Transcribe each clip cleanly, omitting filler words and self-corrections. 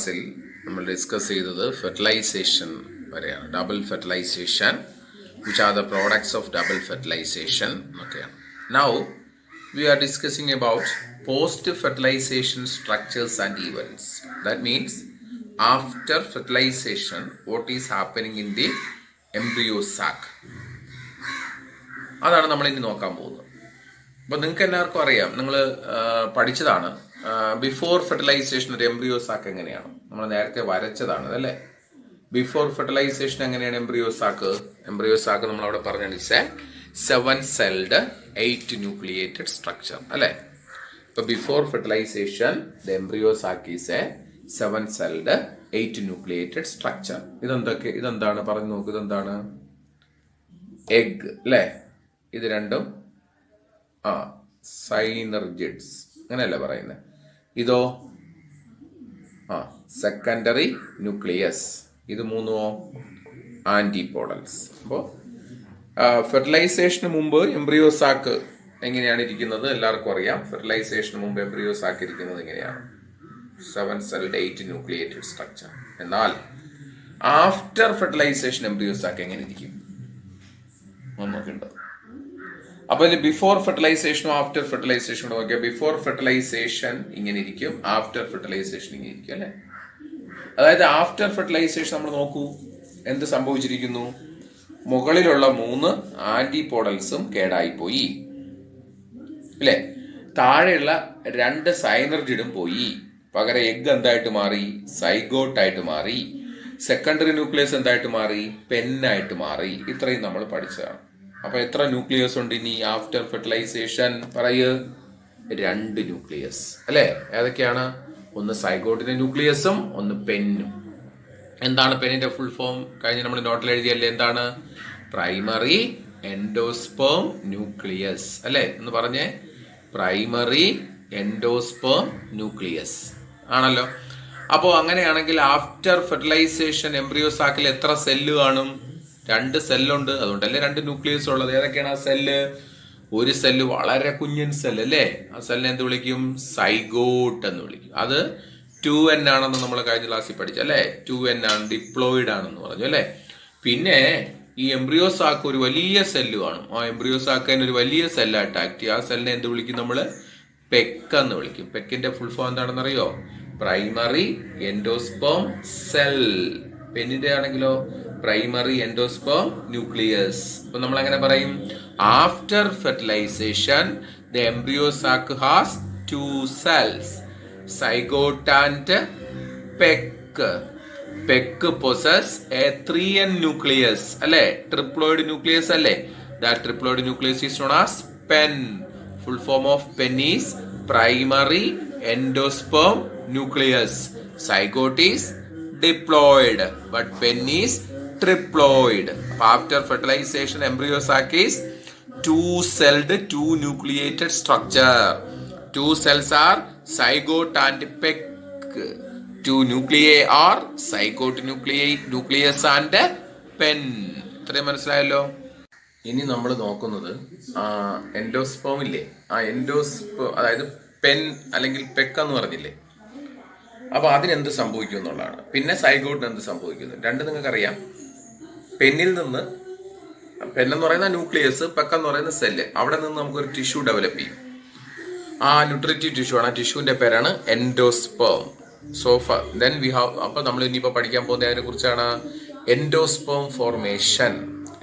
ക്ലാസ്സിൽ നമ്മൾ ഡിസ്കസ് ചെയ്തത് ഫെർട്ടിലൈസേഷൻ വരെയാണ്. Double fertilisation, which are the products of double fertilisation എന്നൊക്കെയാണ്. Now we are discussing about post fertilization structures and events. That means after fertilization, what is happening in the embryo sac. അതാണ് നമ്മൾ ഇനി നോക്കാൻ പോകുന്നത്. അപ്പോൾ നിങ്ങൾക്ക് എല്ലാവർക്കും അറിയാം, നിങ്ങൾ പഠിച്ചതാണ് ബിഫോർ ഫെർട്ടിലൈസേഷൻ ഒരു എംബ്രിയോ സാക്ക് എങ്ങനെയാണ് നമ്മൾ നേരത്തെ വരച്ചതാണ് അല്ലേ. ബിഫോർ ഫെർട്ടിലൈസേഷൻ എങ്ങനെയാണ് എംബ്രിയോ സാക്ക്? എംബ്രിയോ സാക്ക് നമ്മൾ അവിടെ പറഞ്ഞാണ് it's A 7-celled 8-nucleated structure അല്ലേ. ഇപ്പൊ before fertilisation the embryo sac is a 7-celled 8-nucleated structure. ഇതെന്താണ് പറഞ്ഞു നോക്കൂ. ഇതെന്താണ്? എഗ് അല്ലേ. ഇത് രണ്ടും സൈനർജിഡ്സ് അങ്ങനെയല്ലേ പറയുന്നത്. ഇതോ സെക്കൻഡറി ന്യൂക്ലിയസ്. ഇത് മൂന്നോ ആന്റിപോഡൽസ്. അപ്പോൾ ഫെർട്ടിലൈസേഷന് മുമ്പ് എംബ്രിയോ സാക്ക് എങ്ങനെയാണ് ഇരിക്കുന്നത് എല്ലാവർക്കും അറിയാം. ഫെർട്ടിലൈസേഷന് മുമ്പ് എംബ്രിയോ സാക്ക് ഇരിക്കുന്നത് എങ്ങനെയാണ്? 7-celled 8-nucleated structure. എന്നാൽ ആഫ്റ്റർ ഫെർട്ടിലൈസേഷൻ എംബ്രിയോ സാക്ക് എങ്ങനെ ഇരിക്കും നോക്കേണ്ടത്. അപ്പൊ ഇതിൽ ബിഫോർ ഫെർട്ടിലൈസേഷനും ആഫ്റ്റർ ഫെർട്ടിലൈസേഷനും നോക്കിയാൽ ബിഫോർ ഫെർട്ടിലൈസേഷൻ ഇങ്ങനെ ഇരിക്കും, ആഫ്റ്റർ ഫെർട്ടിലൈസേഷൻ ഇങ്ങനെ ഇരിക്കും അല്ലെ. അതായത് ആഫ്റ്റർ ഫെർട്ടിലൈസേഷൻ നമ്മൾ നോക്കൂ, എന്ത് സംഭവിച്ചിരിക്കുന്നു? മുകളിലുള്ള 3 ആന്റിപോഡൽസും കേടായിപ്പോയി അല്ലെ. താഴെയുള്ള 2 സൈനർജിഡും പോയി. പകരം എഗ് എന്തായിട്ട് മാറി? സൈഗോട്ടായിട്ട് മാറി. സെക്കൻഡറി ന്യൂക്ലിയസ് എന്തായിട്ട് മാറി? പെന്നായിട്ട് മാറി. ഇത്രയും നമ്മൾ പഠിച്ചതാണ്. അപ്പൊ എത്ര ന്യൂക്ലിയസ് ഉണ്ട് ഇനി ആഫ്റ്റർ ഫെർട്ടിലൈസേഷൻ? പറയ്, 2 ന്യൂക്ലിയസ് അല്ലെ. ഏതൊക്കെയാണ്? ഒന്ന് സൈഗോട്ടിന്റെ ന്യൂക്ലിയസും ഒന്ന് പെന്നും. എന്താണ് പെന്നിന്റെ ഫുൾ ഫോം? കഴിഞ്ഞ നമ്മൾ നോട്ടിൽ എഴുതിയല്ലേ, എന്താണ്? പ്രൈമറി എൻഡോസ്പേം ന്യൂക്ലിയസ് അല്ലെ. എന്ന് പറഞ്ഞേ, പ്രൈമറി എൻഡോസ്പേം ന്യൂക്ലിയസ് ആണല്ലോ. അപ്പോൾ അങ്ങനെയാണെങ്കിൽ ആഫ്റ്റർ ഫെർട്ടിലൈസേഷൻ എംബ്രിയോ സാക്കിൽ എത്ര സെല്ല് കാണും? 2 സെല്ലുണ്ട്. അതുകൊണ്ടല്ലേ 2 ന്യൂക്ലിയസ് ഉള്ളത്. ഏതൊക്കെയാണ് ആ സെല്ല്? ഒരു സെല്ല് വളരെ കുഞ്ഞൻ സെല്ല് അല്ലേ. ആ സെല്ലിനെ എന്ത് വിളിക്കും? സൈഗോട്ട് എന്ന് വിളിക്കും. അത് 2N ആണെന്ന് നമ്മൾ കഴിഞ്ഞ ക്ലാസ്സിൽ പഠിച്ചു അല്ലെ. 2N ആണ്, ഡിപ്ലോയിഡ് ആണെന്ന് പറഞ്ഞു അല്ലെ. പിന്നെ ഈ എംബ്രിയോ സാക്ക് ഒരു വലിയ സെല്ല് കാണും. ആ എംബ്രിയോ സാക്കിന് ഒരു വലിയ സെല്ലായിട്ട് ആക്ട് ചെയ്യും. ആ സെല്ലിനെ എന്ത് വിളിക്കും നമ്മള്? പെക്ക് എന്ന് വിളിക്കും. പെക്കിന്റെ ഫുൾ ഫോം എന്താണെന്ന് അറിയോ? Primary endosperm cell. പെന്നിന്റെ ആണെങ്കിലോ പ്രൈമറി എൻഡോസ്പേം ന്യൂക്ലിയസ്. അപ്പൊ നമ്മൾ എങ്ങനെ പറയും? After fertilisation the embryo sac has 2 cells, zygote and peck. Peck possess a 3N nucleus അല്ലെ. ട്രിപ്ലോയിഡ് ന്യൂക്ലിയസ് അല്ലെ. That triploid nucleus is known as pen. Full form of pen is primary endosperm nucleus. Zygote is diploid, but pen is triploid. After fertilization embryo sac is 2-celled 2-nucleated structure. 2 cells are zygote and peck. 2 nuclei are zygote nucleus and pen. ഇത്രയും മനസ്സിലായല്ലോ. ഇനി നമ്മൾ നോക്കുന്നത് endosperm ഇല്ലേ. ആ endosperm അതായത് pen അല്ലെങ്കിൽ പെക്ക് എന്ന് പറഞ്ഞില്ലേ. അപ്പൊ അതിനെന്ത് സംഭവിക്കും എന്നുള്ളതാണ്. പിന്നെ സൈഗോട്ടിന് എന്ത് സംഭവിക്കുന്നു? രണ്ടും നിങ്ങൾക്കറിയാം. പെന്നിൽ നിന്ന്, പെന്നെന്ന് പറയുന്ന ന്യൂക്ലിയസ്, പെക്കെന്ന് പറയുന്ന സെല്ല്, അവിടെ നിന്ന് നമുക്കൊരു ടിഷ്യൂ ഡെവലപ്പ് ചെയ്യും. ആ ന്യൂട്രിറ്റീവ് ടിഷ്യൂ ആണ്. ആ ടിഷ്യൂവിന്റെ പേരാണ് എൻഡോസ്പേം. ദെൻ വി ഹാവ്, അപ്പൊ നമ്മൾ ഇനിയിപ്പോ പഠിക്കാൻ പോകുന്ന അതിനെ കുറിച്ചാണ് എൻഡോസ്പേം ഫോർമേഷൻ.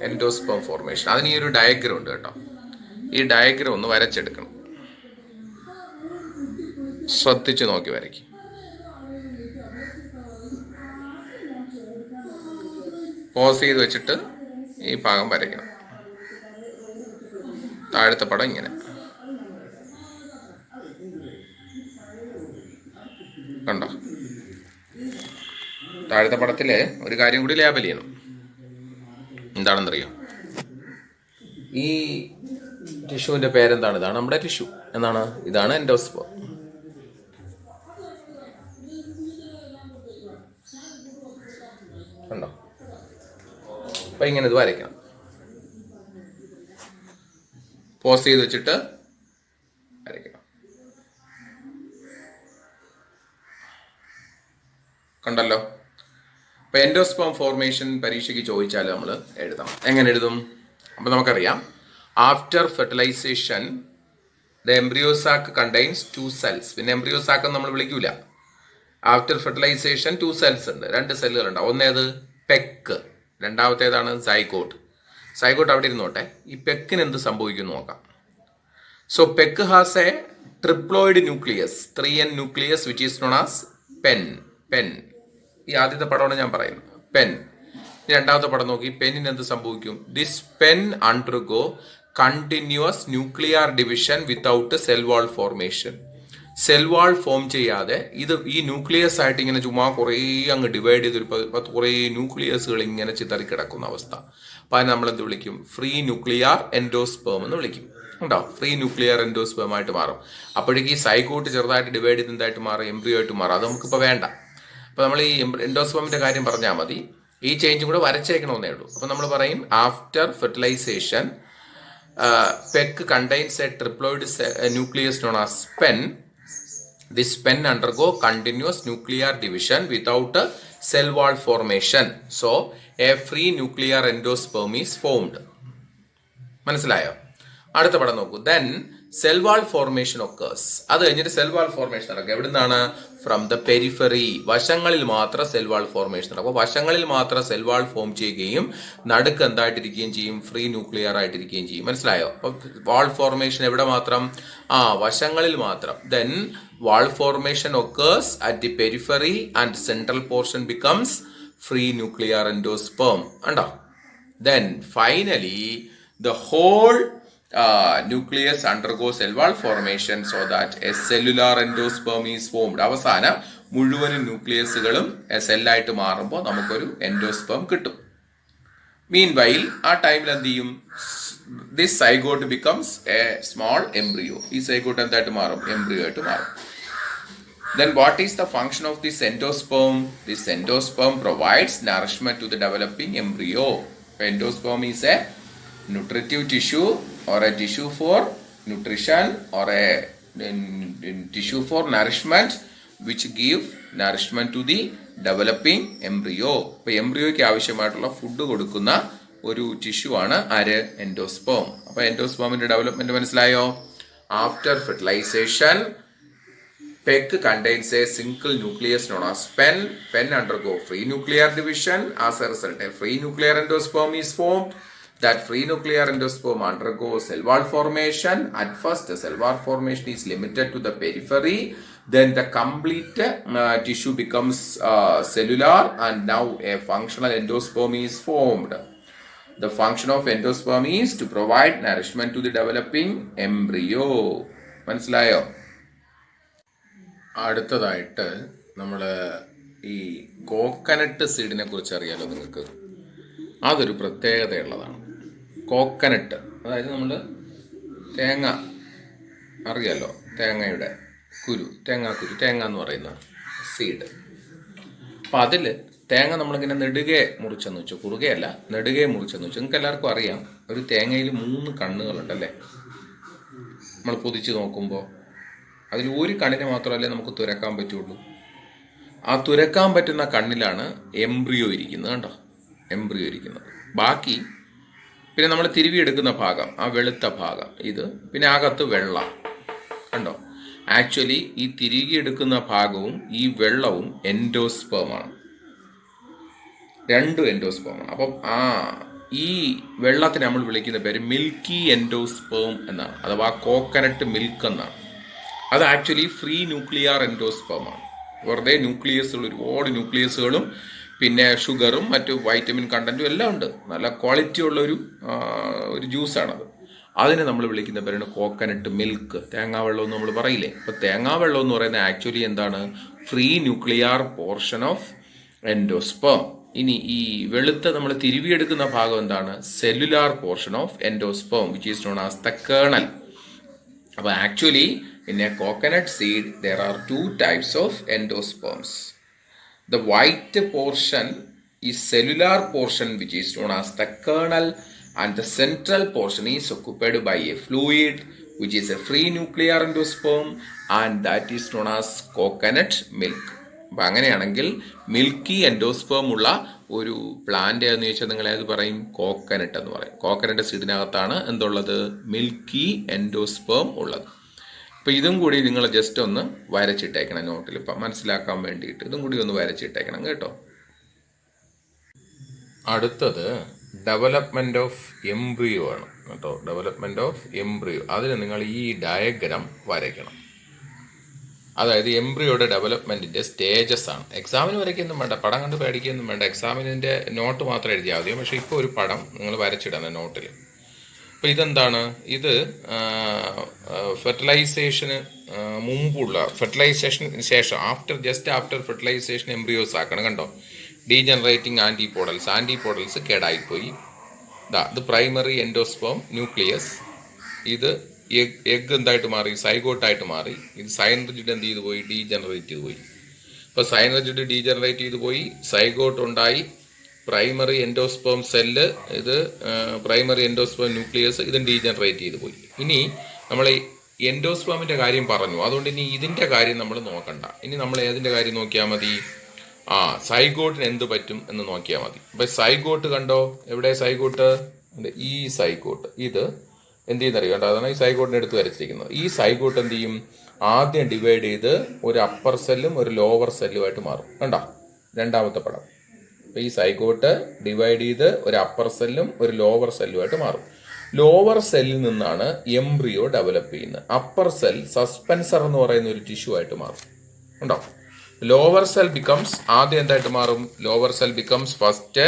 എൻഡോസ്പേം ഫോർമേഷൻ, അതിന് ഈ ഒരു ഡയഗ്രം ഉണ്ട് കേട്ടോ. ഈ ഡയഗ്രം ഒന്ന് വരച്ചെടുക്കണം. ശ്രദ്ധിച്ചു നോക്കി വരയ്ക്കും. പോസ് ചെയ്ത് വെച്ചിട്ട് ഈ ഭാഗം വരയ്ക്കണം. താഴത്തെ പടം ഇങ്ങനെ കണ്ടോ. താഴത്തെ പടത്തില് ഒരു കാര്യം കൂടി ലേബൽ ചെയ്യണം. എന്താണെന്നറിയോ? ഈ ടിഷ്യൂവിന്റെ പേരെന്താണ്? ഇതാണ് നമ്മുടെ ടിഷ്യൂ. എന്താണ്? ഇതാണ് എൻഡോസ്പേം. കണ്ടോ. അപ്പൊ ഇങ്ങനെ ഇത് വരയ്ക്കണം. പോസ് ചെയ്ത് വെച്ചിട്ട് വരയ്ക്കണം. കണ്ടല്ലോ. അപ്പൊ എൻഡോസ്പേം ഫോർമേഷൻ പരീക്ഷയ്ക്ക് ചോദിച്ചാൽ നമ്മൾ എഴുതണം. എങ്ങനെ എഴുതും? അപ്പൊ നമുക്കറിയാം, after fertilisation the embryo sac contains 2 cells. പിന്നെ എംബ്രിയോ സാക്ക് നമ്മൾ വിളിക്കൂല. ആഫ്റ്റർ ഫെർട്ടിലൈസേഷൻ 2 cells ഉണ്ട്, 2 സെല്ലുകൾ ഉണ്ട്. ഒന്നേത് പെക്ക്, രണ്ടാമത്തേതാണ് സൈഗോട്ട്. സൈഗോട്ട് അവിടെ ഇരുന്നോട്ടെ. ഈ പെക്കിന് എന്ത് സംഭവിക്കും നോക്കാം. So PEC has a triploid nucleus, 3n nucleus which is known as PEN. ഈ ആദ്യത്തെ പടമാണ് ഞാൻ പറയുന്നത്, പെൻ. രണ്ടാമത്തെ പടം നോക്കി, പെന്നിന് എന്ത് സംഭവിക്കും? This pen undergo continuous nuclear division without cell wall formation. Cell wall form ചെയ്യാതെ ഇത് ഈ ന്യൂക്ലിയസ് ആയിട്ട് ഇങ്ങനെ ചുമ്മാ കുറേ അങ്ങ് ഡിവൈഡ് ചെയ്തൊരു കുറേ ന്യൂക്ലിയസുകൾ ഇങ്ങനെ ചിതറിക്കിടക്കുന്ന അവസ്ഥ. അപ്പൊ അതിന് നമ്മൾ എന്ത് വിളിക്കും? ഫ്രീ ന്യൂക്ലിയർ എൻഡോസ്പേം എന്ന് വിളിക്കും. ഉണ്ടോ? ഫ്രീ ന്യൂക്ലിയർ എൻഡോസ്പേം ആയിട്ട് മാറും. അപ്പോഴേക്ക് ഈ സൈഗോട്ട് ചെറുതായിട്ട് ഡിവൈഡ് ചെയ്ത് എന്തായിട്ട് മാറും? എംബ്രിയോ ആയിട്ട് മാറും. അത് നമുക്കിപ്പോൾ വേണ്ട. അപ്പൊ നമ്മൾ ഈ എൻഡോസ്പേമിന്റെ കാര്യം പറഞ്ഞാൽ മതി. ഈ ചേഞ്ചും കൂടെ വരച്ചേക്കണമെന്നേ ഉള്ളൂ. അപ്പൊ നമ്മൾ പറയും after fertilisation PEC contains a triploid nucleus known as PEN. This pen undergo continuous nuclear division without a cell wall formation. So, a free nuclear endosperm is formed. മനസ്സിലായോ? അടുത്ത പടം നോക്കൂ. Then, cell wall formation occurs. അത് കഴിഞ്ഞിട്ട് cell wall formation നടക്കുക. എവിടെ നിന്നാണ്? From the periphery. വശങ്ങളിൽ മാത്രം സെൽ വാൾ ഫോർമേഷൻ നടക്കും. അപ്പോൾ വശങ്ങളിൽ മാത്രം സെൽ വാൾ ഫോം ചെയ്യുകയും നടുക്ക് എന്തായിട്ടിരിക്കുകയും ചെയ്യും? ഫ്രീ ന്യൂക്ലിയർ ആയിട്ടിരിക്കുകയും ചെയ്യും. മനസ്സിലായോ? അപ്പോൾ വാൾ ഫോർമേഷൻ എവിടെ മാത്രം? വശങ്ങളിൽ മാത്രം. Then wall formation occurs at the periphery and central portion becomes free nuclear endosperm. Anda. Then finally the whole nucleus undergoes cell wall formation so that a cellular endosperm is formed. അവസാനം മുഴുവൻ ന്യൂക്ലിയസുകളും സെല്ലായിട്ട് മാറുമ്പോൾ നമുക്കൊരു endosperm കിട്ടും. Meanwhile, ആ ടൈമിൽ എന്ത് ചെയ്യും? This zygote becomes a small embryo. ഈ zygote എന്തായിട്ട് മാറും? എംബ്രിയോ ആയിട്ട് മാറും. Then what is the function of this endosperm? This endosperm provides nourishment to the developing embryo. Endosperm is a nutritive tissue or a tissue for nutrition or a tissue for nourishment which give nourishment to the developing embryo. അപ്പോൾ എംബ്രിയോയ്ക്ക് ആവശ്യമായിട്ടുള്ള food കൊടുക്കുന്ന ഒരു tissue ആണ് ആര്? Endosperm. അപ്പോൾ എൻഡോസ്പേമിന്റെ development മനസ്സിലായോ? After fertilisation PEG contains a single nucleus known as pen. Pen undergo free nuclear division. As a result, a free nuclear endosperm is formed. That free nuclear endosperm undergoes cell wall formation. At first, the cell wall formation is limited to the periphery. Then the complete tissue becomes cellular, and now a functional endosperm is formed. The function of endosperm is to provide nourishment to the developing embryo. മനസ്സിലായോ? അടുത്തതായിട്ട് നമ്മൾ ഈ coconut സീഡിനെ കുറിച്ച് അറിയാലോ നിങ്ങൾക്ക്. അതൊരു പ്രത്യേകതയുള്ളതാണ്. Coconut, അതായത് നമ്മൾ തേങ്ങ അറിയാലോ, തേങ്ങയുടെ കുരു, തേങ്ങ എന്ന് പറയുന്ന സീഡ്. അപ്പം അതിൽ തേങ്ങ നമ്മളിങ്ങനെ നെടുകെ മുറിച്ചെന്ന് വെച്ചു, കുറുകയല്ല, നെടുകെ മുറിച്ചെന്ന് വെച്ചു. നിങ്ങൾക്ക് എല്ലാവർക്കും അറിയാം, ഒരു തേങ്ങയിൽ 3 കണ്ണുകളുണ്ടല്ലേ. നമ്മൾ പൊതിച്ച് നോക്കുമ്പോൾ അതിൽ ഒരു കണ്ണിനെ മാത്രമല്ലേ നമുക്ക് തുരക്കാൻ പറ്റുള്ളൂ. ആ തുരക്കാൻ പറ്റുന്ന കണ്ണിലാണ് എംബ്രിയോ ഇരിക്കുന്നത്. കണ്ടോ, എംബ്രിയോ ഇരിക്കുന്നത്. ബാക്കി പിന്നെ നമ്മൾ തിരുവിയെടുക്കുന്ന ഭാഗം, ആ വെളുത്ത ഭാഗം ഇത്, പിന്നെ അകത്ത് വെള്ള. കണ്ടോ, ആക്ച്വലി ഈ തിരികെടുക്കുന്ന ഭാഗവും ഈ വെള്ളവും എൻഡോസ്പേമാണ്. 2 എൻഡോസ്പേമാണ്. അപ്പം ഈ വെള്ളത്തിനെ നമ്മൾ വിളിക്കുന്ന പേര് മിൽക്കി എൻഡോസ്പേം എന്നാണ്, അഥവാ കോക്കനട്ട് മിൽക്ക് എന്നാണ്. അത് ആക്ച്വലി ഫ്രീ ന്യൂക്ലിയർ എൻഡോസ്പേമാണ്. വെറുതെ ന്യൂക്ലിയസുകൾ, ഒരുപാട് ന്യൂക്ലിയസുകളും പിന്നെ ഷുഗറും മറ്റു വൈറ്റമിൻ കണ്ടന്റും എല്ലാം ഉണ്ട്. നല്ല ക്വാളിറ്റി ഉള്ള ഒരു ജ്യൂസാണത്. അതിനെ നമ്മൾ വിളിക്കുന്ന പേരാണ് കോക്കനട്ട് മിൽക്ക്. തേങ്ങാവെള്ളം എന്ന് നമ്മൾ പറയില്ലേ. അപ്പോൾ തേങ്ങാവെള്ളം എന്ന് പറയുന്നത് ആക്ച്വലി എന്താണ്? Free nuclear portion of endosperm. ഇനി ഈ വെളുത്ത നമ്മൾ തിരുവിയെടുക്കുന്ന ഭാഗം എന്താണ്? Cellular portion of endosperm which is known as the kernel. അപ്പോൾ actually in a coconut seed there are 2 types of endosperms. The white portion is cellular portion which is known as the kernel, and the central portion is occupied by a fluid which is a free nuclear endosperm, and that is known as coconut milk. അപ്പം അങ്ങനെയാണെങ്കിൽ milky endosperm ഉള്ള ഒരു plant എന്ന് ചോദിച്ചാൽ നിങ്ങൾ ഏത് പറയും? Coconut എന്ന് പറയും. കോക്കനട്ട് സീഡിനകത്താണ് എന്തുള്ളത്? മിൽക്കി എൻഡോസ്പേം ഉള്ളത്. അപ്പം ഇതും കൂടി നിങ്ങൾ ജസ്റ്റ് ഒന്ന് വരച്ചിട്ടേക്കണം നോട്ടിൽ, ഇപ്പം മനസ്സിലാക്കാൻ വേണ്ടിയിട്ട് ഇതും കൂടി ഒന്ന് വരച്ചിട്ടേക്കണം കേട്ടോ. അടുത്തത് ഡെവലപ്മെന്റ് ഓഫ് എംബ്രിയോ ആണ് കേട്ടോ. ഡെവലപ്മെന്റ് ഓഫ് എംബ്രിയോ, അതിന് നിങ്ങൾ ഈ ഡയഗ്രാം വരയ്ക്കണം. അതായത് എംബ്രിയോയുടെ ഡെവലപ്മെന്റിന്റെ സ്റ്റേജസ് ആണ്. എക്സാമിന് വരയ്ക്കൊന്നും വേണ്ട, പടം കണ്ട് പേടിക്കൊന്നും വേണ്ട, എക്സാമിൻ്റെ നോട്ട് മാത്രം എഴുതിയാൽ മതി. പക്ഷേ ഇപ്പോൾ ഒരു പടം നിങ്ങൾ വരച്ചിടണം നോട്ടിൽ. അപ്പോൾ ഇതെന്താണ്? ഇത് ഫെർട്ടിലൈസേഷന് മുമ്പുള്ള, ഫെർട്ടിലൈസേഷന് ശേഷം, ആഫ്റ്റർ ഫെർട്ടിലൈസേഷൻ എംബ്രിയോസ് ആക്കണം. കണ്ടോ, ഡീജനറേറ്റിംഗ് ആന്റിപോഡൽസ് കേടായിപ്പോയി. ഇത് പ്രൈമറി എൻഡോസ്പേം ന്യൂക്ലിയസ്. ഇത് എഗ് എന്തായിട്ട് മാറി? സൈഗോട്ടായിട്ട് മാറി. ഇത് സൈനറിജിഡ് എന്ത് ചെയ്തു പോയി? ഡീജനറേറ്റ് ചെയ്തു പോയി. ഇപ്പോൾ സൈനറിജിഡ് ഡീജനറേറ്റ് ചെയ്തു പോയി, സൈഗോട്ട് ഉണ്ടായി, പ്രൈമറി എൻഡോസ്പേം സെല്ല്, ഇത് പ്രൈമറി എൻഡോസ്പേം ന്യൂക്ലിയസ്, ഇതും ഡീജനറേറ്റ് ചെയ്തു പോയി. ഇനി നമ്മൾ എൻഡോസ്പേമിന്റെ കാര്യം പറഞ്ഞു, അതുകൊണ്ട് ഇനി ഇതിന്റെ കാര്യം നമ്മൾ നോക്കണ്ട. ഇനി നമ്മൾ ഏതിന്റെ കാര്യം നോക്കിയാൽ മതി? സൈഗോട്ടിന് എന്ത് പറ്റും എന്ന് നോക്കിയാൽ മതി. അപ്പൊ സൈഗോട്ട് കണ്ടോ, എവിടെ സൈഗോട്ട്? ഈ സൈഗോട്ട് ഇത് എന്ത് ചെയ്യുന്നറിയോ? കണ്ടോ, അതാണ് ഈ സൈഗോട്ടിനെ എടുത്ത് വരച്ചിരിക്കുന്നത്. ഈ സൈഗോട്ട് എന്ത് ചെയ്യും? ആദ്യം ഡിവൈഡ് ചെയ്ത് ഒരു അപ്പർ സെല്ലും ഒരു ലോവർ സെല്ലുമായിട്ട് മാറും. കണ്ടോ, രണ്ടാമത്തെ പടം. അപ്പൊ ഈ സൈഗോട്ട് ഡിവൈഡ് ചെയ്ത് ഒരു അപ്പർ സെല്ലും ഒരു ലോവർ സെല്ലുമായിട്ട് മാറും. ലോവർ സെല്ലിൽ നിന്നാണ് എംബ്രിയോ ഡെവലപ്പ് ചെയ്യുന്നത്. അപ്പർ സെൽ സസ്പെൻസർ എന്ന് പറയുന്ന ഒരു ടിഷ്യൂ ആയിട്ട് മാറും. ഉണ്ടോ? ലോവർ സെൽ ബിക്കംസ്, ആദ്യം എന്തായിട്ട് മാറും? Lower cell becomes first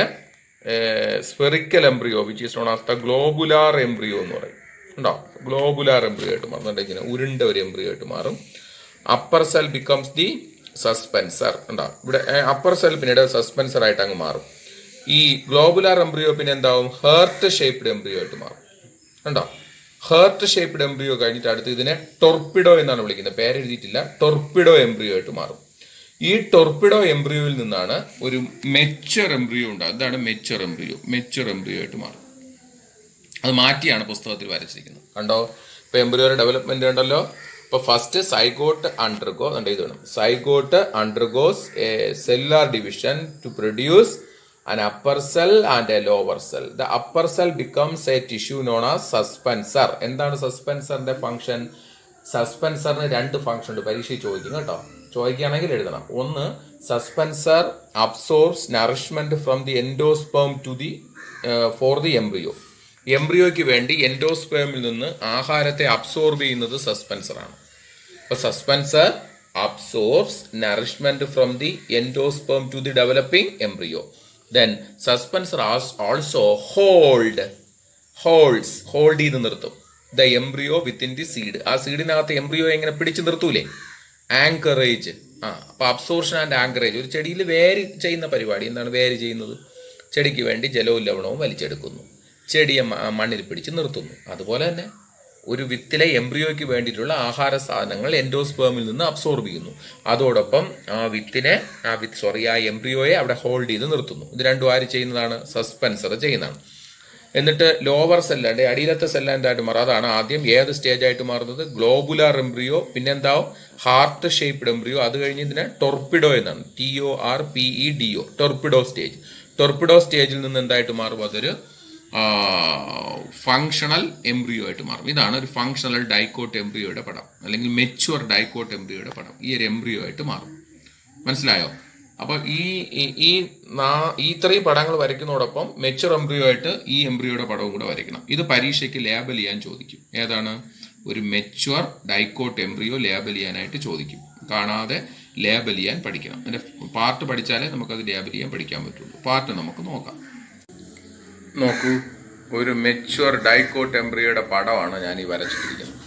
spherical embryo which is known as the globular embryo എന്ന് പറയും. ഉണ്ടോ? ഗ്ലോബുലാർ എംബ്രിയോ ആയിട്ട് മാറും. ഇങ്ങനെ ഉരുണ്ട ഒരു എംബ്രിയോ ആയിട്ട് മാറും. Upper cell becomes the suspensor. ഉണ്ടോ? ഇവിടെ അപ്പർ സെൽ പിന്നീട് സസ്പെൻസർ ആയിട്ട് അങ്ങ് മാറും. ഈ ഗ്ലോബുലാർ എംബ്രിയോ പിന്നെ എന്താവും? ഹേർട്ട് ഷേപ്ഡ് എംബ്രിയോ ആയിട്ട് മാറും. ഉണ്ടോ? ഹേർട്ട് ഷേപ്ഡ് എംബ്രിയോ കഴിഞ്ഞിട്ട് അടുത്ത് ഇതിനെ ടൊർപിഡോ എന്നാണ് വിളിക്കുന്നത്. പേരെഴുതിയിട്ടില്ല. ടൊർപിഡോ എംബ്രിയോ ആയിട്ട് മാറും. ഈ ടൊർപിഡോ എംബ്രിയോയിൽ നിന്നാണ് ഒരു മെച്വർ എംബ്രിയോ ഉണ്ടാകും. ഇതാണ് മെച്വർ എംബ്രിയോ ആയിട്ട് മാറും. അത് മാറ്റിയാണ് പുസ്തകത്തിൽ വരച്ചിരിക്കുന്നത്. കണ്ടോ? ഇപ്പൊ എംബ്രിയോയുടെ ഡെവലപ്മെന്റ് ഉണ്ടല്ലോ. ഇപ്പൊ ഫസ്റ്റ് സൈഗോട്ട് അണ്ടർഗോ, ഇത് വേണം, zygote undergoes a cellular division to produce an upper cell and a lower cell. The upper cell becomes a tissue known as suspensor. എന്താണ് സസ്പെൻസറിന്റെ ഫംഗ്ഷൻ? സസ്പെൻസറിന് രണ്ട് ഫംഗ്ഷൻ ഉണ്ട്. പരീക്ഷ ചോദിക്കും കേട്ടോ. ചോദിക്കുകയാണെങ്കിൽ എഴുതണം. ഒന്ന്, suspensor absorbs nourishment from the endosperm to the for the embryo. എംബ്രിയോയ്ക്ക് വേണ്ടി എൻഡോസ്പേമിൽ നിന്ന് ആഹാരത്തെ അബ്സോർബ് ചെയ്യുന്നത് സസ്പെൻസർ ആണ്. അപ്പൊ suspensor absorbs nourishment from the endosperm to the developing embryo. Then suspensor also holds ചെയ്ത് നിർത്തും the embryo within the seed. ആ സീഡിനകത്ത് എംബ്രിയോ എങ്ങനെ പിടിച്ചു നിർത്തൂലേ? ആങ്കറേജ്. അപ്പൊ അബ്സോർഷൻ ആൻഡ് ആങ്കറേജ്. ഒരു ചെടിയിൽ വേര് ചെയ്യുന്ന പരിപാടി എന്താണ്? വേര് ചെയ്യുന്നത് ചെടിക്ക് വേണ്ടി ജലവും ലവണവും വലിച്ചെടുക്കുന്നു, ചെടിയെ മണ്ണിൽ പിടിച്ച് നിർത്തുന്നു. അതുപോലെ തന്നെ ഒരു വിത്തിലെ എംബ്രിയോയ്ക്ക് വേണ്ടിയിട്ടുള്ള ആഹാര സാധനങ്ങൾ എൻഡോസ്പേമിൽ നിന്ന് അബ്സോർബ് ചെയ്യുന്നു. അതോടൊപ്പം ആ എംബ്രിയോയെ അവിടെ ഹോൾഡ് ചെയ്ത് നിർത്തുന്നു. ഇത് രണ്ടും ആര് ചെയ്യുന്നതാണ്? സസ്പെൻസർ ചെയ്യുന്നതാണ്. എന്നിട്ട് ലോവർ സെല്ല്, അടിയിലത്തെ സെല്ല് എന്തായിട്ട് മാറും? അതാണ് ആദ്യം ഏത് സ്റ്റേജ് ആയിട്ട് മാറുന്നത്? Globular embryo. പിന്നെന്താവും? Heart shaped embryo. അത് കഴിഞ്ഞ് ഇതിനെ ടൊർപിഡോ എന്നാണ്, TORPEDO, ടൊർപിഡോ സ്റ്റേജിൽ നിന്ന് എന്തായിട്ട് മാറും? അതൊരു ഫങ്ഷണൽ എംബ്രിയോ ആയിട്ട് മാറും. ഇതാണ് ഒരു ഫങ്ഷണൽ ഡൈക്കോട്ട് എംബ്രിയോയുടെ പടം, അല്ലെങ്കിൽ മെച്വർ ഡൈക്കോട്ട് എംബ്രിയോയുടെ പടം. ഈ ഒരു എംബ്രിയോ ആയിട്ട് മാറും. മനസ്സിലായോ? അപ്പൊ ഈ ഇത്രയും പടങ്ങൾ വരയ്ക്കുന്നതോടൊപ്പം മെച്വർ എംബ്രിയോ ആയിട്ട് ഈ എംബ്രിയോയുടെ പടവും കൂടെ വരയ്ക്കണം. ഇത് പരീക്ഷയ്ക്ക് ലേബൽ ചെയ്യാൻ ചോദിക്കും. ഏതാണ്? ഒരു മെച്വർ ഡൈക്കോട്ട് എംബ്രിയോ ലേബൽ ചെയ്യാനായിട്ട് ചോദിക്കും. കാണാതെ ലേബൽ ചെയ്യാൻ പഠിക്കണം. അതിന്റെ പാർട്ട് പഠിച്ചാലേ നമുക്കത് ലേബൽ ചെയ്യാൻ പഠിക്കാൻ പറ്റുള്ളൂ. പാർട്ട് നമുക്ക് നോക്കാം. നോക്കൂ, ഒരു മെച്വർ ഡൈക്കോട്ട് എംബ്രിയോയുടെ പടമാണ് ഞാൻ ഈ വരച്ചിട്ടിരിക്കുന്നത്.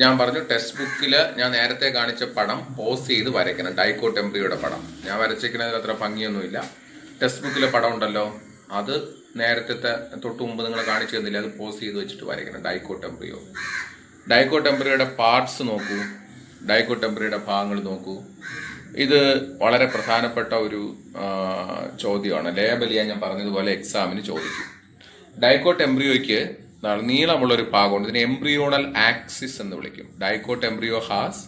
ഞാൻ പറഞ്ഞു ടെക്സ്റ്റ് ബുക്കിൽ ഞാൻ നേരത്തെ കാണിച്ച പടം പോസ് ചെയ്ത് വരയ്ക്കണം. ഡൈക്കോട്ട് എംബ്രിയോയുടെ പടം ഞാൻ വരച്ചിരിക്കുന്നതിൽ അത്ര ഭംഗിയൊന്നുമില്ല. ടെക്സ്റ്റ് ബുക്കിലെ പടം ഉണ്ടല്ലോ, അത് നേരത്തെ തൊട്ട് മുമ്പ് നിങ്ങൾ കാണിച്ചു തന്നില്ല, അത് പോസ് ചെയ്ത് വെച്ചിട്ട് വരയ്ക്കണം. ഡൈക്കോട്ട് എംബ്രിയോയുടെ പാർട്സ് നോക്കൂ, ഡൈക്കോട്ട് എംബ്രിയോയുടെ ഭാഗങ്ങൾ നോക്കൂ. ഇത് വളരെ പ്രധാനപ്പെട്ട ഒരു ചോദ്യമാണ്. ലേബൽ ചെയ്യാൻ ഞാൻ പറഞ്ഞതുപോലെ എക്സാമിന് ചോദിക്കും. ഡൈക്കോട്ട് എംബ്രിയോയ്ക്ക് നീളമുള്ളൊരു ഭാഗമുണ്ട്. ഇതിനെ എംബ്രിയോണൽ ആക്സിസ് എന്ന് വിളിക്കും. Dicot embryo has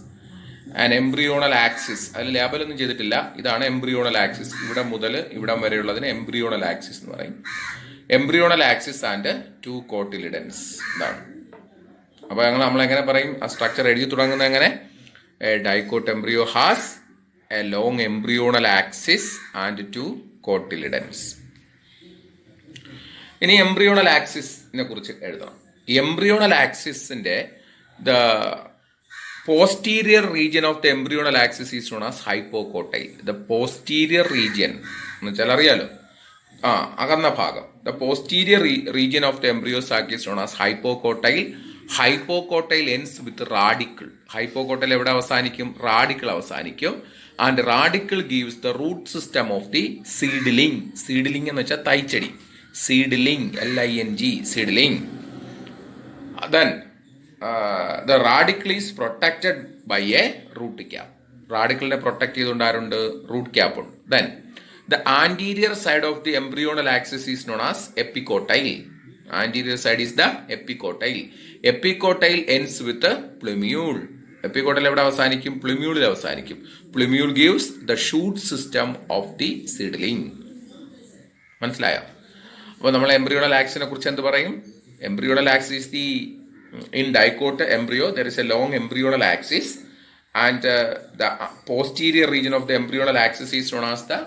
and embryonal axis, അതിൽ ലേബലൊന്നും ചെയ്തിട്ടില്ല. ഇതാണ് എംബ്രിയോണൽ ആക്സിസ്. ഇവിടെ മുതൽ ഇവിടം വരെയുള്ളതിന് എംബ്രിയോണൽ ആക്സിസ് എന്ന് പറയും. Embryonal axis and 2 cotyledons. ഇതാണ്. അപ്പോൾ നമ്മൾ എങ്ങനെ പറയും ആ സ്ട്രക്ചർ എഴുതി തുടങ്ങുന്നത് എങ്ങനെ? Dicot embryo has a long embryonal axis and 2 cotyledons. ഇനി എംബ്രിയോണൽ ആക്സിസിനെ കുറിച്ച് എഴുതണം. എംബ്രിയോണൽ ആക്സിസിന്റെ the posterior region of the embryonal axis is known as hypocotyle. The posterior region എന്ന് വെച്ചാൽ അറിയാലോ, അകന്ന ഭാഗം. The posterior region of the embryo sac is known as hypocotyle. Hypocotyle ends with radicle. Hypocotyle എവിടെ അവസാനിക്കും? Radical അവസാനിക്കും. And radical gives the root system of the seedling. Seedling എന്ന് വെച്ചാൽ തൈച്ചെടി. Seedling, LING, seedling. Then the radicle is protected by a root cap. Radicle protect ചെയ്തുകൊണ്ടാരുണ്ട്? Root cap ഉണ്ട്. Then the anterior side of the embryonal axis is known as epicotyle. Anterior side is the epicotyle. Epicotyle ends with a plumule. Epicotyle എവിടെ അവസാനിക്കും? പ്ലുമ്യൂളിൽ അവസാനിക്കും. Plumule gives the shoot system of the seedling. മനസ്സിലായോ? അപ്പോൾ നമ്മൾ embryonal ആക്സിസിനെ കുറിച്ച് എന്ത് പറയും? Embryonal axis is the in dicot embryo there is a long embryonal axis and the posterior region of the embryonal axis is known as the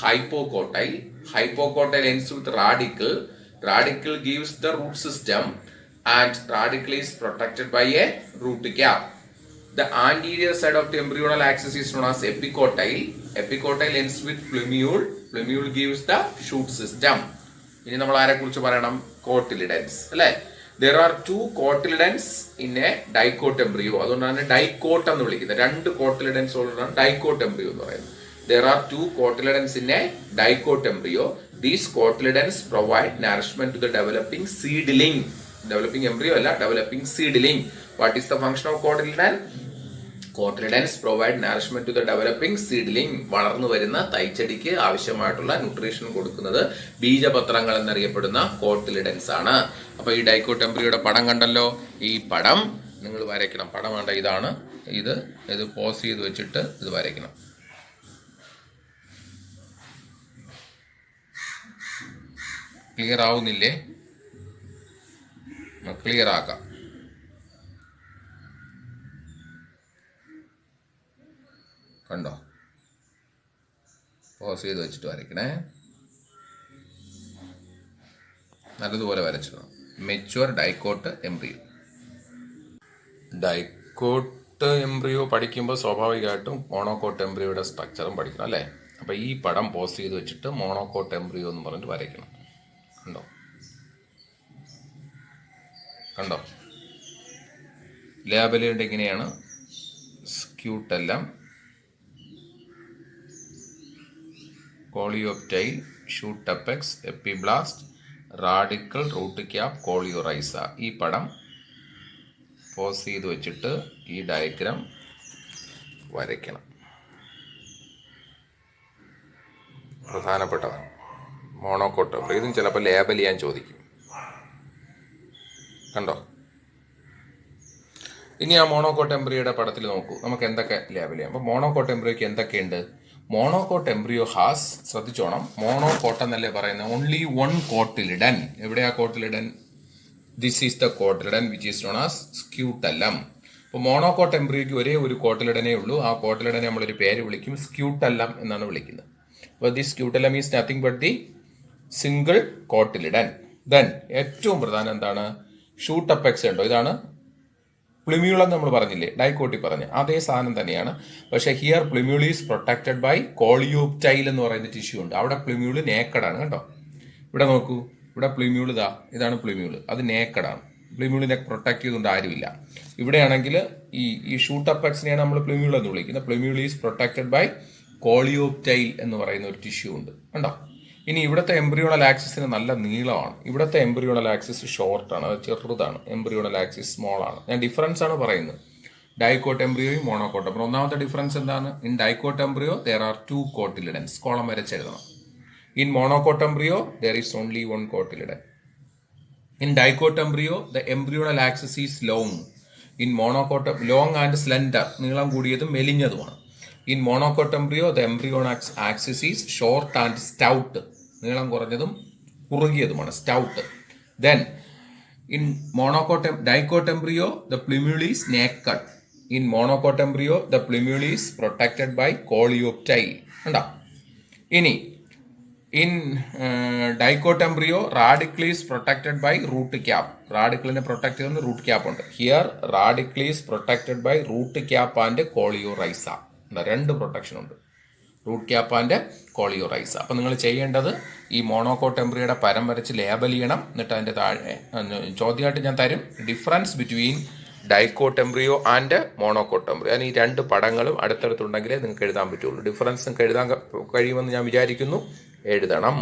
hypocotyle. Hypocotyle ends with radicle. Radicle gives the root system and radicle is protected by a root cap. The anterior side of the embryonal axis is known as epicotyle. Epicotyle ends with plumule. Plumule gives the shoot system. ഇനി നമ്മൾ ആരെ കുറിച്ച് പറയണം? Cotyledons അല്ലേ? There are 2 cotyledons in a dicot embryo. അതുകൊണ്ടാണ് dicot എന്ന് വിളിക്കുന്നത്. 2 cotyledons ഉള്ളതാണ് ഡൈക്കോട്ട് എംബ്രിയോ എന്ന് പറയുന്നത്. There are 2 cotyledons in a dicot embryo. These cotyledons provide nourishment to the developing seedling. Developing embryo അല്ല, developing seedling. What is the function of cotyledon? Cotyledons provide nourishment to the developing seedling. വളർന്നു വരുന്ന തൈച്ചെടിക്ക് ആവശ്യമായിട്ടുള്ള nutrition കൊടുക്കുന്നത് ബീജപത്രങ്ങൾ എന്നറിയപ്പെടുന്ന cotyledons ആണ്. അപ്പൊ ഈ dicot എംബ്രിയോയുടെ പടം കണ്ടല്ലോ. ഈ പടം നിങ്ങൾ വരയ്ക്കണം. പടം വേണ്ട, ഇതാണ്. ഇത് പോസ് ചെയ്ത് വെച്ചിട്ട് ഇത് വരയ്ക്കണം. ക്ലിയർ ആവുന്നില്ലേ? ക്ലിയർ ആക്കാം. കണ്ടോ? പോസ് ചെയ്ത് വെച്ചിട്ട് വരയ്ക്കണേ. നല്ലതുപോലെ വരച്ചിടണം. Mature dicot embryo. Dicot embryo പഠിക്കുമ്പോൾ സ്വാഭാവികമായിട്ടും മോണോകോട്ട് എംബ്രിയോയുടെ സ്ട്രക്ചറും പഠിക്കണം അല്ലേ? അപ്പം ഈ പടം പോസ് ചെയ്ത് വെച്ചിട്ട് മോണോകോട്ട് എംബ്രിയോ എന്ന് പറഞ്ഞിട്ട് വരയ്ക്കണം. കണ്ടോ? കണ്ടോ? ലേബലുണ്ട് ഇങ്ങനെയാണ്. Scutellum, coleoptile, shoot apex, epiblast, radicle, root cap, coleorhiza. ഈ പടം പോസ് ചെയ്ത് വെച്ചിട്ട് ഈ ഡയഗ്രാം വരയ്ക്കണം. പ്രധാനപ്പെട്ടതാണ് മോണോകോട്ട്. ഇതും ചിലപ്പോൾ ലേബൽ ചെയ്യാൻ ചോദിക്കും. കണ്ടോ? ഇനി ആ മോണോകോട്ട് എംബ്രിയോയുടെ പടത്തിൽ നോക്കൂ. നമുക്ക് എന്തൊക്കെ ലേബൽ ചെയ്യാം? അപ്പോൾ മോണോകോട്ട് എംബ്രിയോയ്ക്ക് എന്തൊക്കെയുണ്ട്? മോണോകോട്ട് എംബ്രിയോ ഹാസ്, ശ്രദ്ധിച്ചോണം, മോണോകോട്ട് എന്നല്ലേ പറയുന്നത്, ഓൺലി 1 കോട്ടിലിഡൻ. എവിടെയാ cotyledon? This is the cotyledon which is known as scutellum. അപ്പോൾ മോണോകോട്ട് എംബ്രിയോയ്ക്ക് ഒരേ ഒരു കോട്ടിലിഡനേ ഉള്ളൂ. ആ കോട്ടിലിഡനെ നമ്മളൊരു പേര് വിളിക്കും, സ്ക്യൂട്ടല്ലം എന്നാണ് വിളിക്കുന്നത്. അപ്പോൾ this scutellum is nothing but the single cotyledon. Then ഏറ്റവും പ്രധാനം എന്താണ്? ഷൂട്ട് അപ്പെക്സ് ഉണ്ടോ? ഇതാണ് പ്ലുമ്യൂൾ എന്ന് നമ്മൾ പറഞ്ഞില്ലേ, ഡൈക്കോട്ടി പറഞ്ഞ അതേ സാധനം തന്നെയാണ്. പക്ഷേ here പ്ലുമ്യൂൾ is protected by coleoptile എന്ന് പറയുന്ന ടിഷ്യൂ ഉണ്ട്. അവിടെ പ്ലുമ്യൂൾ നേക്കഡാണ്. കേട്ടോ, ഇവിടെ നോക്കൂ, ഇവിടെ പ്ലുമ്യൂൾ ഇതാണ് പ്ലുമ്യൂൾ, അത് നേക്കഡാണ്. പ്ലുമ്യൂളിനെ പ്രൊട്ടക്ട് ചെയ്തുകൊണ്ട് ആരുമില്ല. ഇവിടെയാണെങ്കിൽ ഈ ഷൂട്ട് അപ്പെക്സിനെയാണ് നമ്മൾ പ്ലുമ്യൂൾ എന്ന് വിളിക്കുന്നത്. പ്ലുമ്യൂൾ ഈസ് പ്രൊട്ടക്റ്റഡ് ബൈ കോളിയോപ്റ്റൈൽ എന്ന് പറയുന്ന ഒരു ടിഷ്യൂ ഉണ്ട്. കണ്ടോ? ഇനി ഇവിടുത്തെ എംബ്രിയോണൽ ആക്സിസിന് നല്ല നീളമാണ്. ഇവിടുത്തെ എംബ്രിയോണൽ ആക്സിസ് ഷോർട്ടാണ്, അത് ചെറുതാണ്. എംബ്രിയോണൽ ആക്സിസ് സ്മോൾ ആണ്. ഞാൻ ഡിഫറൻസ് ആണ് പറയുന്നത്, ഡൈക്കോട്ട് എംബ്രിയോയും മോണോകോട്ട് എംബ്രിയോ. ഒന്നാമത്തെ ഡിഫറൻസ് എന്താണ്? In dicot embryo there are 2 cotyledons. Column വരച്ചെഴുതണം. In monocot embryo there is only 1 cotyledon. In dicot embryo the embryonal axis is long. In മോണോകോട്ടം long and slender, നീളം കൂടിയതും മെലിഞ്ഞതുമാണ്. In monocot embryo the embryonal axis is short and stout, നീളം കുറഞ്ഞതും കുറുകിയതുമാണ്, stout. Then in dicot embryo the plumule is naked. In monocot embryo the plumule is protected by coleoptile. കണ്ടോ? ഇനി in dicot embryo radicle is protected by root cap. റാഡിക്കിളിനെ protect ചെയ്യുന്ന root cap ഉണ്ട്. Here radicle is protected by root cap and coleorhiza. രണ്ട് protection ഉണ്ട്, root cap and കോളിയോറൈസ. അപ്പം നിങ്ങൾ ചെയ്യേണ്ടത് ഈ മോണോകോട്ട് എംബ്രിയോയുടെ പരം വരച്ച് ലേബൽ ചെയ്യണം. എന്നിട്ട് അതിൻ്റെ താഴെ ചോദ്യമായിട്ട് ഞാൻ തരും, difference between dicot embryo and monocot embryo. അതിന് ഈ രണ്ട് പടങ്ങളും അടുത്തടുത്തുണ്ടെങ്കിലേ നിങ്ങൾക്ക് എഴുതാൻ പറ്റുള്ളൂ. ഡിഫറൻസ് നിങ്ങൾക്ക് എഴുതാൻ കഴിയുമെന്ന് ഞാൻ വിചാരിക്കുന്നു. എഴുതണം.